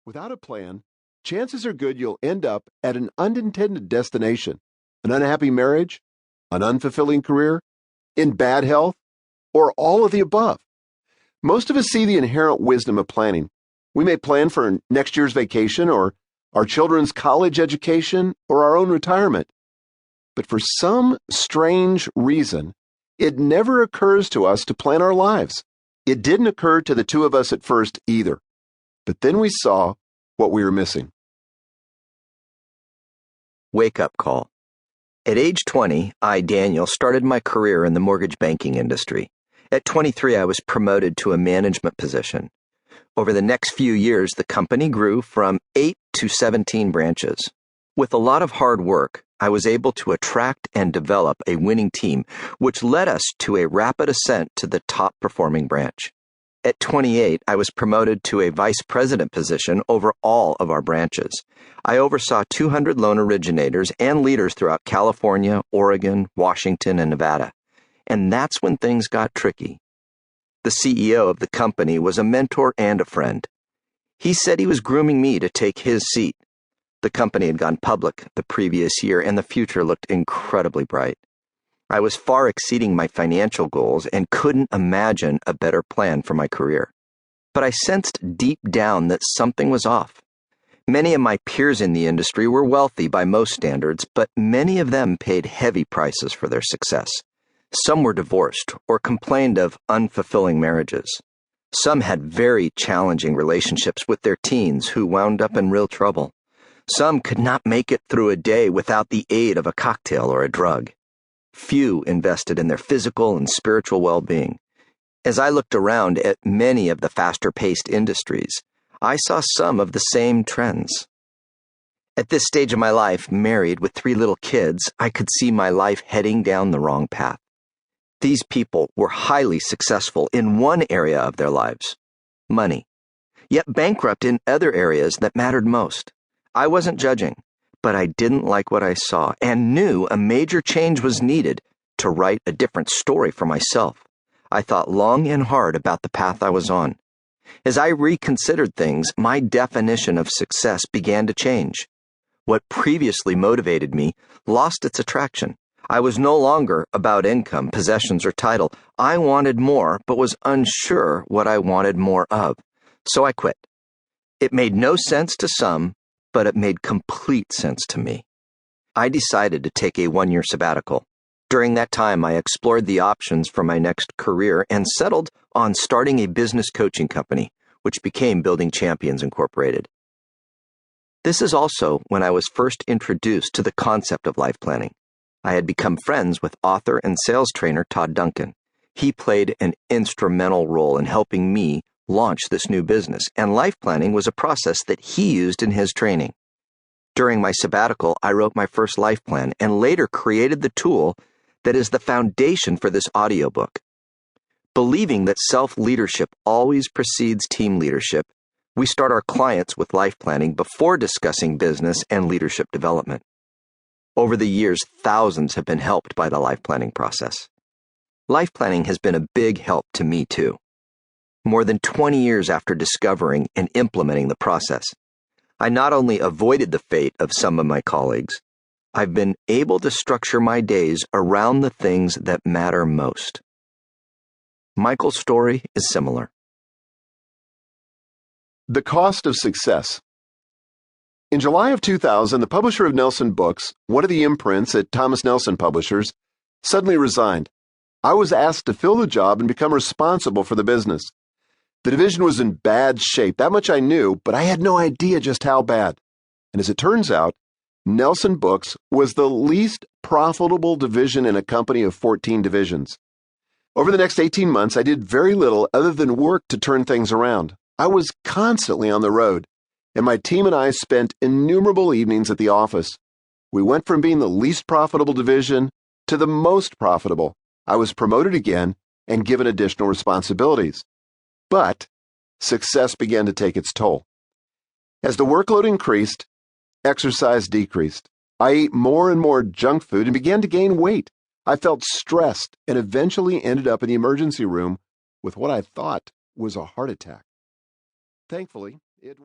Without a plan, chances are good you'll end up at an unintended destination, an unhappy marriage, an unfulfilling career, in bad health, or all of the above. Most of us see the inherent wisdom of planning. We may plan for next year's vacation or our children's college education or our own retirement. But for some strange reason, it never occurs to us to plan our lives. It didn't occur to the two of us at first either. But then we saw what we were missing. Wake-up call. At age 20, I, Daniel, started my career in the mortgage banking industry. At 23, I was promoted to a management position. Over the next few years, the company grew from 8 to 17 branches. With a lot of hard work, I was able to attract and develop a winning team, which led us to a rapid ascent to the top-performing branch. At 28, I was promoted to a vice president position over all of our branches. I oversaw 200 loan originators and leaders throughout California, Oregon, Washington, and Nevada. And that's when things got tricky. The CEO of the company was a mentor and a friend. He said he was grooming me to take his seat. The company had gone public the previous year, and the future looked incredibly bright. I was far exceeding my financial goals and couldn't imagine a better plan for my career. But I sensed deep down that something was off. Many of my peers in the industry were wealthy by most standards, but many of them paid heavy prices for their success. Some were divorced or complained of unfulfilling marriages. Some had very challenging relationships with their teens who wound up in real trouble. Some could not make it through a day without the aid of a cocktail or a drug. Few invested in their physical and spiritual well-being. As I looked around at many of the faster-paced industries, I saw some of the same trends. At this stage of my life, married with 3 little kids, I could see my life heading down the wrong path. These people were highly successful in one area of their lives, money, yet bankrupt in other areas that mattered most. I wasn't judging, but I didn't like what I saw and knew a major change was needed to write a different story for myself. I thought long and hard about the path I was on. As I reconsidered things, my definition of success began to change. What previously motivated me lost its attraction. I was no longer about income, possessions, or title. I wanted more, but was unsure what I wanted more of. So I quit. It made no sense to some, but it made complete sense to me. I decided to take a 1-year sabbatical. During that time, I explored the options for my next career and settled on starting a business coaching company, which became Building Champions Incorporated. This is also when I was first introduced to the concept of life planning. I had become friends with author and sales trainer Todd Duncan. He played an instrumental role in helping me launch this new business, and life planning was a process that he used in his training. During my sabbatical, I wrote my first life plan and later created the tool that is the foundation for this audiobook. Believing that self-leadership always precedes team leadership, we start our clients with life planning before discussing business and leadership development. Over the years, thousands have been helped by the life planning process. Life planning has been a big help to me too. More than 20 years after discovering and implementing the process, I not only avoided the fate of some of my colleagues, I've been able to structure my days around the things that matter most. Michael's story is similar. The cost of success. In July of 2000, the publisher of Nelson Books, one of the imprints at Thomas Nelson Publishers, suddenly resigned. I was asked to fill the job and become responsible for the business. The division was in bad shape, that much I knew, but I had no idea just how bad. And as it turns out, Nelson Books was the least profitable division in a company of 14 divisions. Over the next 18 months, I did very little other than work to turn things around. I was constantly on the road, and my team and I spent innumerable evenings at the office. We went from being the least profitable division to the most profitable. I was promoted again and given additional responsibilities. But success began to take its toll. As the workload increased, exercise decreased. I ate more and more junk food and began to gain weight. I felt stressed and eventually ended up in the emergency room with what I thought was a heart attack. Thankfully, it was